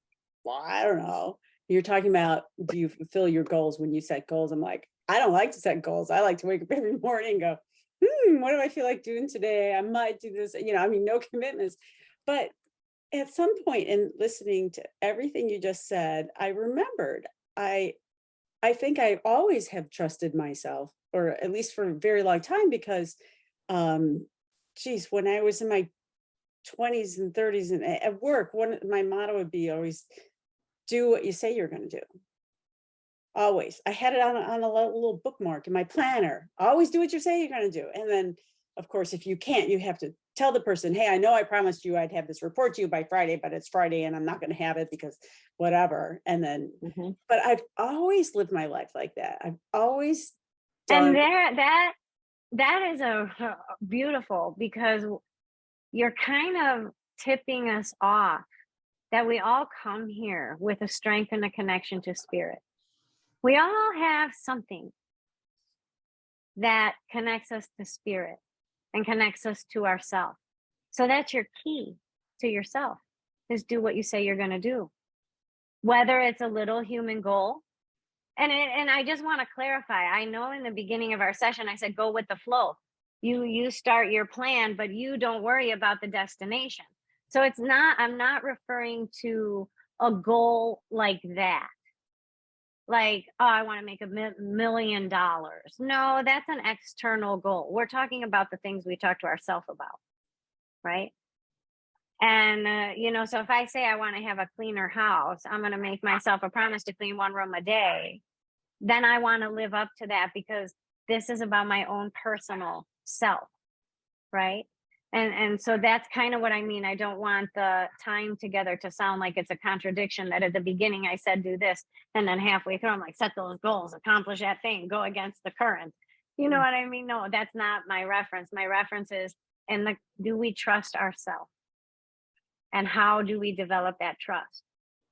well, I don't know. You're talking about, do you fulfill your goals when you set goals? I'm like, I don't like to set goals. I like to wake up every morning and go, what do I feel like doing today? I might do this, you know, I mean, no commitments. But at some point in listening to everything you just said, I remembered, I think I always have trusted myself, or at least for a very long time, because geez, when I was in my 20s and 30s and at work, my motto would be always, do what you say you're going to do. Always. I had it on a little bookmark in my planner. Always do what you say you're going to do. And then, of course, if you can't, you have to tell the person, hey, I know I promised you I'd have this report to you by Friday, but it's Friday and I'm not going to have it because whatever. And then, but I've always lived my life like that. I've always done. And that is a beautiful, because you're kind of tipping us off that we all come here with a strength and a connection to spirit. We all have something that connects us to spirit and connects us to ourself. So that's your key to yourself, is do what you say you're going to do. Whether it's a little human goal. And I just want to clarify, I know in the beginning of our session, I said, go with the flow. You start your plan, but you don't worry about the destination. So I'm not referring to a goal like that. Like, oh, I want to make $1 million. No, that's an external goal. We're talking about the things we talk to ourselves about, right? And, you know, so if I say I want to have a cleaner house, I'm going to make myself a promise to clean 1 room a day. Then I want to live up to that, because this is about my own personal self, right? And so that's kind of what I mean. I don't want the time together to sound like it's a contradiction, that at the beginning I said do this, and then halfway through I'm like, set those goals, accomplish that thing, go against the current. You know what I mean? No, that's not my reference. My reference is, do we trust ourselves? And how do we develop that trust?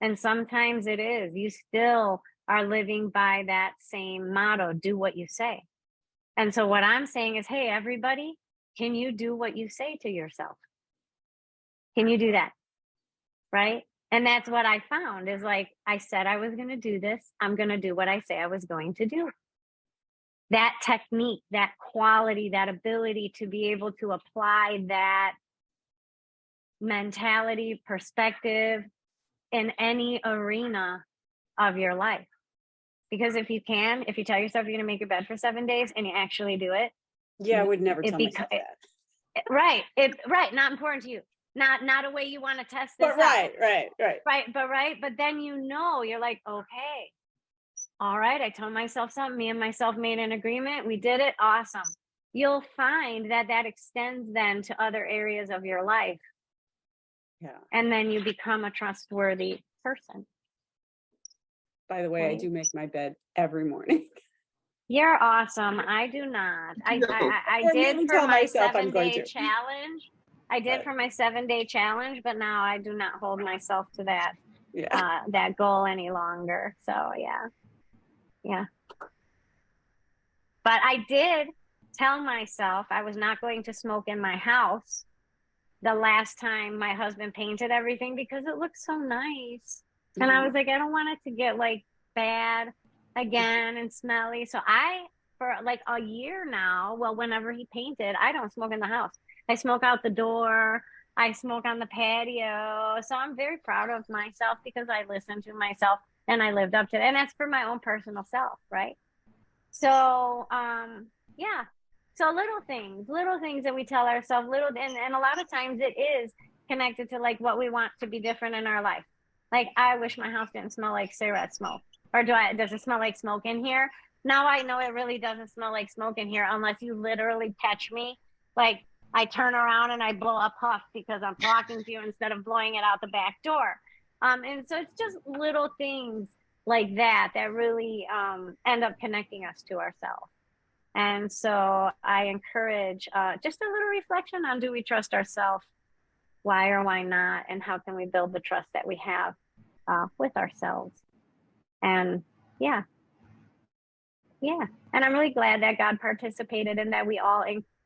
And sometimes it is, you still are living by that same motto, do what you say. And so what I'm saying is, hey, everybody, can you do what you say to yourself? Can you do that? Right? And that's what I found is, like, I said I was going to do this. I'm going to do what I say I was going to do. That technique, that quality, that ability to be able to apply that mentality, perspective in any arena of your life. Because if you tell yourself you're going to make your bed for 7 days and you actually do it. Yeah, I would never tell myself that. Right. Not important to you. Not a way you want to test this out. Right. But then, you're like, okay, all right. I told myself something. Me and myself made an agreement. We did it. Awesome. You'll find that extends then to other areas of your life Yeah. And then you become a trustworthy person. By the way, I Right. do make my bed every morning. You're awesome. I do not. I I did nearly for tell my myself I'm going 7-day to. challenge. I did Right. for my 7-day challenge, but now I do not hold myself to that Yeah. that goal any longer. So yeah. But I did tell myself I was not going to smoke in my house the last time my husband painted everything because it looked so nice. And I was like, I don't want it to get like bad again and smelly. So for like a year now, well, whenever he painted, I don't smoke in the house. I smoke out the door. I smoke on the patio. So I'm very proud of myself because I listened to myself and I lived up to it. And that's for my own personal self, right? So, yeah. So little things that we tell ourselves, and a lot of times it is connected to like what we want to be different in our life. Like, I wish my house didn't smell like cigarette smoke. Or does it smell like smoke in here? Now I know it really doesn't smell like smoke in here unless you literally catch me. Like, I turn around and I blow a puff because I'm talking to you instead of blowing it out the back door. And so it's just little things like that really end up connecting us to ourselves. And so I encourage just a little reflection on, do we trust ourselves? Why or why not? And how can we build the trust that we have with ourselves? And yeah. And I'm really glad that God participated and that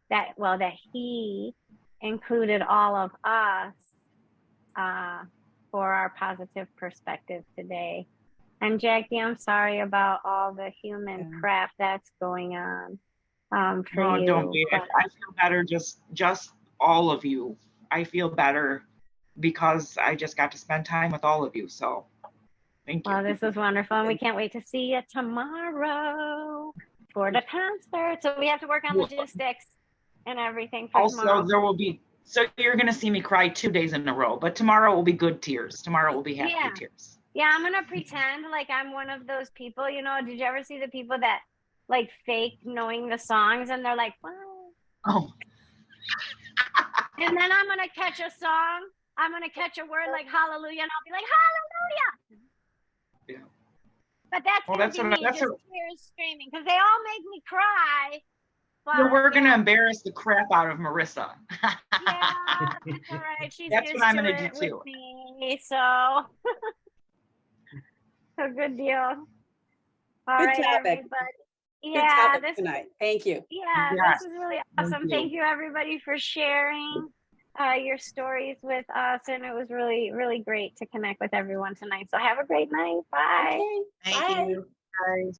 that he included all of us for our positive perspective today. And Jackie, I'm sorry about all the human crap that's going on for No, you. don't be. I feel better, just all of you. I feel better because I just got to spend time with all of you. So thank you. Well, this is wonderful. And we can't wait to see you tomorrow for the concert. So we have to work on logistics and everything for tomorrow. Also, there will be, so you're going to see me cry 2 days in a row, but tomorrow will be good tears. Tomorrow will be happy tears. Yeah, I'm gonna pretend like I'm one of those people. You know, did you ever see the people that like fake knowing the songs and they're like, "Wow." Oh. And then I'm gonna catch a song. I'm gonna catch a word like hallelujah, and I'll be like, hallelujah. Yeah. But that's gonna be me, just tears streaming, because they all make me cry. But we're gonna embarrass the crap out of Marissa. Yeah, that's all right. She's that's used what I'm to gonna do it too. with me, so so good deal. All Good right, topic. everybody. Good Yeah, topic tonight. Thank you. Yeah, Yes. this is really awesome. Thank you, everybody, for sharing your stories with us. And it was really, really great to connect with everyone tonight. So have a great night. Bye. Okay. Thank Bye. you. Bye.